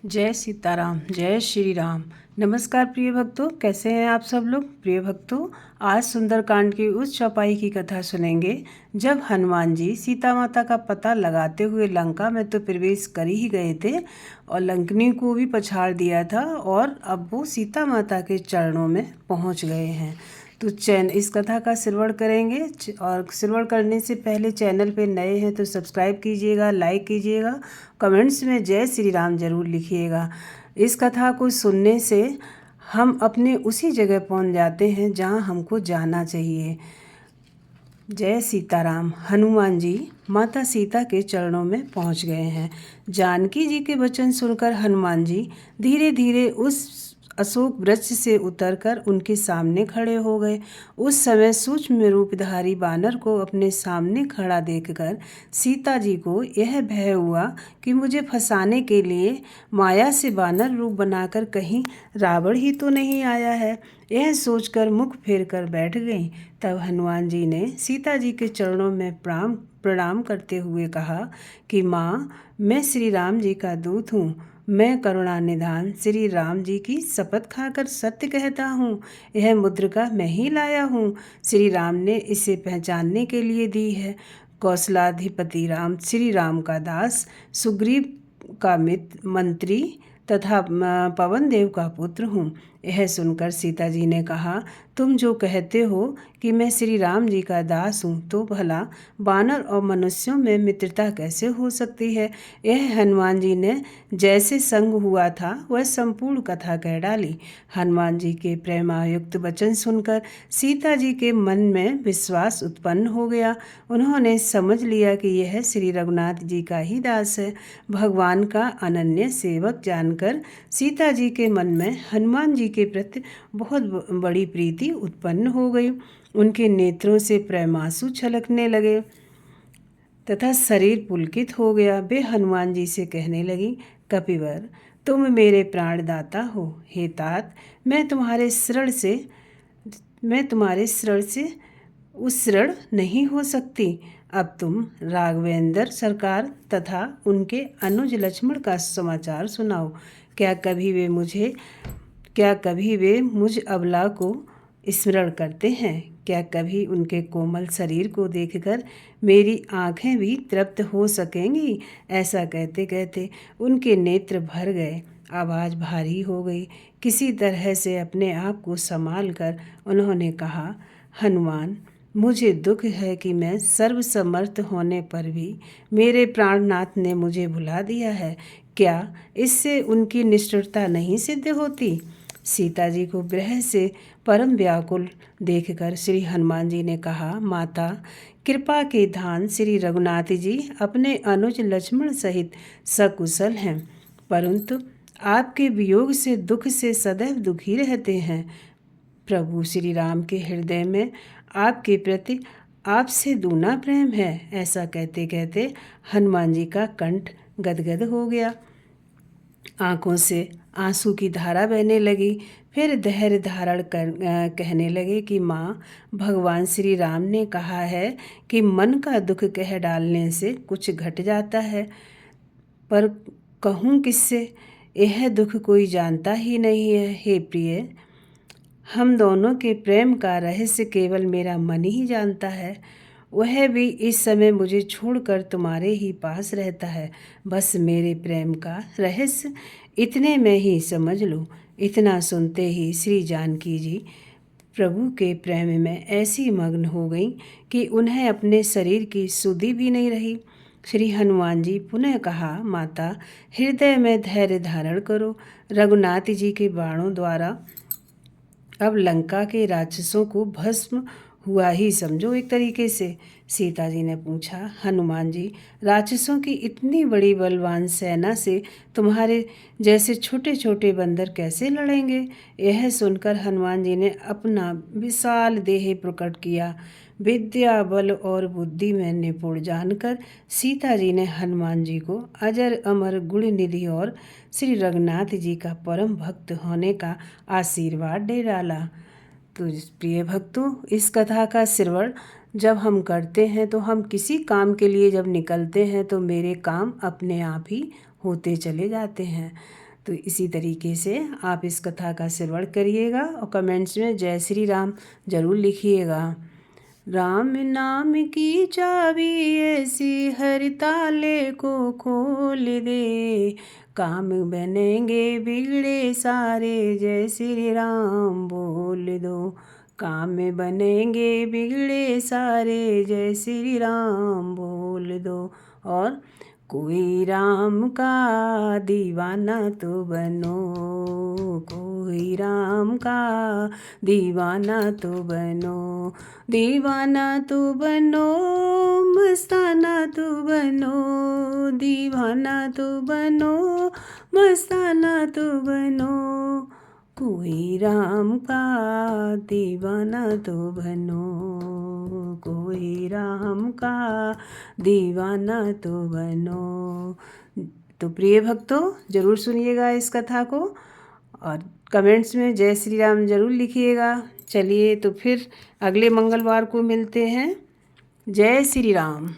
जय सीताराम, जय श्री राम। नमस्कार प्रिय भक्तों, कैसे हैं आप सब लोग। प्रिय भक्तों, आज सुंदरकांड की उस चौपाई की कथा सुनेंगे जब हनुमान जी सीता माता का पता लगाते हुए लंका में तो प्रवेश कर ही गए थे और लंकनी को भी पछाड़ दिया था और अब वो सीता माता के चरणों में पहुंच गए हैं। तो इस कथा का श्रवण करेंगे और श्रवण करने से पहले चैनल पे नए हैं तो सब्सक्राइब कीजिएगा, लाइक कीजिएगा, कमेंट्स में जय श्री राम जरूर लिखिएगा। इस कथा को सुनने से हम अपने उसी जगह पहुंच जाते हैं जहां हमको जाना चाहिए। जय सीताराम। हनुमान जी माता सीता के चरणों में पहुंच गए हैं। जानकी जी के वचन सुनकर हनुमान जी धीरे धीरे उस अशोक वृक्ष से उतरकर उनके सामने खड़े हो गए। उस समय सूक्ष्म रूपधारी बानर को अपने सामने खड़ा देखकर सीता जी को यह भय हुआ कि मुझे फंसाने के लिए माया से बानर रूप बनाकर कहीं रावण ही तो नहीं आया है। यह सोचकर मुख फेर कर बैठ गई। तब हनुमान जी ने सीता जी के चरणों में प्रणाम करते हुए कहा कि माँ, मैं श्री राम जी का दूत हूँ। मैं करुणा निधान श्री राम जी की शपथ खाकर सत्य कहता हूँ। यह मुद्रिका मैं ही लाया हूँ। श्री राम ने इसे पहचानने के लिए दी है। कौशलाधिपति राम श्री राम का दास, सुग्रीव का मित्र मंत्री तथा पवन देव का पुत्र हूँ। यह सुनकर सीता जी ने कहा, तुम जो कहते हो कि मैं श्री राम जी का दास हूँ, तो भला बानर और मनुष्यों में मित्रता कैसे हो सकती है। यह हनुमान जी ने जैसे संग हुआ था वह संपूर्ण कथा कह डाली। हनुमान जी के प्रेमायुक्त वचन सुनकर सीता जी के मन में विश्वास उत्पन्न हो गया। उन्होंने समझ लिया कि यह श्री रघुनाथ जी का ही दास है। भगवान का अनन्य सेवक जानकर सीता जी के मन में हनुमान जी के प्रति बहुत बड़ी प्रीति उत्पन्न हो गई। उनके नेत्रों से प्रेमांसु छलकने लगे तथा शरीर पुलकित हो गया। वे हनुमान जी से कहने लगी, कपिवर, तुम मेरे प्राणदाता हो। हे तात, मैं तुम्हारे शरण से शरण नहीं हो सकती। अब तुम राघवेंद्र सरकार तथा उनके अनुज लक्ष्मण का समाचार सुनाओ। क्या कभी वे मुझ अबला को स्मरण करते हैं? क्या कभी उनके कोमल शरीर को देखकर मेरी आंखें भी तृप्त हो सकेंगी? ऐसा कहते कहते उनके नेत्र भर गए, आवाज़ भारी हो गई। किसी तरह से अपने आप को संभाल कर उन्होंने कहा, हनुमान, मुझे दुख है कि मैं सर्वसमर्थ होने पर भी मेरे प्राणनाथ ने मुझे भुला दिया है। क्या इससे उनकी निष्ठुरता नहीं सिद्ध होती? सीता जी को विरह से परम व्याकुल देखकर श्री हनुमान जी ने कहा, माता, कृपा के धान श्री रघुनाथ जी अपने अनुज लक्ष्मण सहित सकुशल हैं, परंतु आपके वियोग से दुख से सदैव दुखी रहते हैं। प्रभु श्री राम के हृदय में आपके प्रति आपसे दूना प्रेम है। ऐसा कहते कहते हनुमान जी का कंठ गदगद हो गया। आंखों से आंसू की धारा बहने लगी। फिर धैर्य धारण कर कहने लगे कि माँ, भगवान श्री राम ने कहा है कि मन का दुख कह डालने से कुछ घट जाता है, पर कहूँ किससे? यह दुख कोई जानता ही नहीं है। हे प्रिय, हम दोनों के प्रेम का रहस्य केवल मेरा मन ही जानता है। वह भी इस समय मुझे छोड़कर तुम्हारे ही पास रहता है। बस मेरे प्रेम का रहस्य इतने में ही समझ लो। इतना सुनते ही श्री जानकी जी प्रभु के प्रेम में ऐसी मग्न हो गईं कि उन्हें अपने शरीर की सुधि भी नहीं रही। श्री हनुमान जी पुनः कहा, माता, हृदय में धैर्य धारण करो। रघुनाथ जी के बाणों द्वारा अब लंका के राक्षसों को भस्म हुआ ही समझो एक तरीके से। सीता जी ने पूछा, हनुमान जी, राक्षसों की इतनी बड़ी बलवान सेना से तुम्हारे जैसे छोटे छोटे बंदर कैसे लड़ेंगे? यह सुनकर हनुमान जी ने अपना विशाल देह प्रकट किया। विद्या, बल और बुद्धि में निपुण जानकर सीता जी ने हनुमान जी को अजर अमर गुण निधि और श्री रघुनाथ जी का परम भक्त होने का आशीर्वाद दे डाला। तो प्रिय भक्तों, इस कथा का श्रवण जब हम करते हैं तो हम किसी काम के लिए जब निकलते हैं तो मेरे काम अपने आप ही होते चले जाते हैं। तो इसी तरीके से आप इस कथा का श्रवण करिएगा और कमेंट्स में जय श्री राम ज़रूर लिखिएगा। राम नाम की चाबी ऐसी हर ताले को खोल दे, काम बनेंगे बिगड़े सारे, जय श्री राम बोल दो। काम बनेंगे बिगड़े सारे, जय श्री राम बोल दो। और कोई राम का दीवाना तो बनो, कोई राम का दीवाना तो बनो, दीवाना तो बनो, मस्ताना तो बनो, दीवाना तो बनो, मस्ताना तो बनो। कोई राम का दीवाना तो बनो, कोई राम का दीवाना तो बनो। तो प्रिय भक्तों, ज़रूर सुनिएगा इस कथा को और कमेंट्स में जय श्री राम ज़रूर लिखिएगा। चलिए तो फिर अगले मंगलवार को मिलते हैं। जय श्री राम।